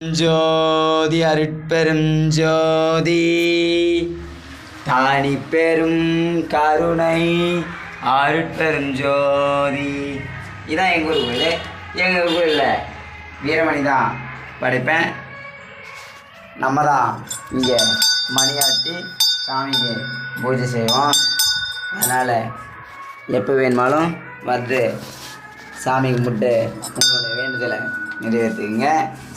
ஜோதி அருட்பெரும் ஜோதி தானி பெரும் கருணை அருட்பெரும் ஜோதி. இதான் எங்கள் ஊர் கோயில். எங்கள் ஊர் கோயிலில் வீரமணி தான் படைப்பேன். நம்ம தான் இங்கே மணியாட்டி சாமிக்கு பூஜை செய்வோம். அதனால் எப்போ வேணுமாலும் வந்து சாமி கும்பிட்டு உங்களுடைய வேண்டுதலை நிறைவேற்றுக்குங்க.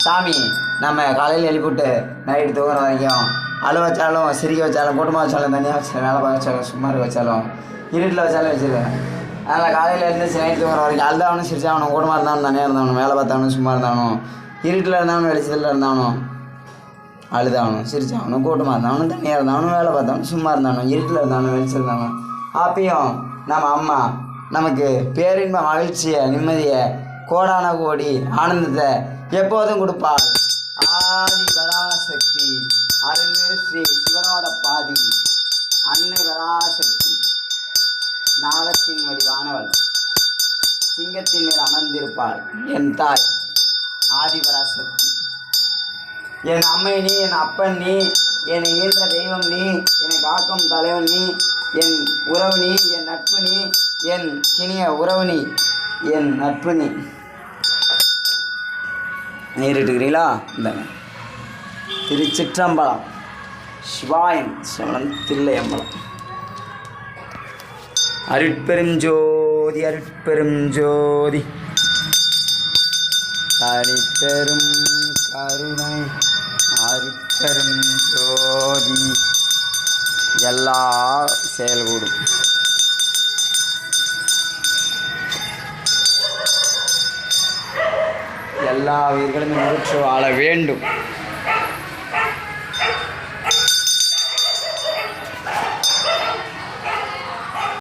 சாமி நம்ம காலையில் எழுப்பிவிட்டு நைட்டு தூங்குற வரைக்கும் அழு வச்சாலும் சிரிக்க வச்சாலும் கூட்டமாக வச்சாலும் தனியாக வச்சாலும் வேலை பார்க்க வச்சாலும் சும்மா இருக்க வச்சாலும் இருட்டில் வச்சாலும் வச்சுருவேன். அதனால் காலையில் எழுந்துச்சு நைட்டு தூங்குற வரைக்கும் அழுதாகணும் சிரிச்சாகணும் கூட்டமாக இருந்தாலும் தனியாக இருந்தாகணும் வேலை பார்த்தாகணும் சும்மா இருந்தாகணும் இருட்டில் இருந்தாலும் வெளிச்சத்தில் இருந்தாகணும் அழுதாகணும் சிரிச்சாகணும் கூட்டமாக இருந்தாகணும் தனியாக இருந்தாகணும் வேலை பார்த்தாகணும் சும்மா இருந்தாகணும் இருட்டில் இருந்தாலும் வெளிச்சம் இருந்தாகணும் அப்பயும் நம்ம அம்மா நமக்கு பேரின்ப மகிழ்ச்சியை நிம்மதியை கோடான கோடி ஆனந்தத்தை எப்போதும் கொடுப்பாள். ஆதி பராசக்தி அருள்வே ஸ்ரீ சிவனோட பாதி அன்னை பராசக்தி நாகத்தின் வடிவானவள் சிங்கத்தின் மேல் அமர்ந்திருப்பாள். என் தாய் ஆதி பராசக்தி. என் அம்மை நீ, என் அப்பன் நீ, என்னை ஈன்ற தெய்வம் நீ, என்னை காக்கும் தலைவன் நீ, என் உறவு நீ, என் நட்பு நீ, என் கிணிய உறவு நீ, என் நட்பு நீ. நேரிட்டுக்கிறீங்களா? இந்த திருச்சிற்றம்பலம் சிவாயம் சமணம் தில்லையம்பலம். அருட்பெரும் ஜோதி அருட்பெரும் ஜோதி தனிப்பெரும் கருணை அருட்பெரும் ஜோதி எல்லா செயல்கூடும். எல்லா உயிர்களும் முற்று வாழ வேண்டும்.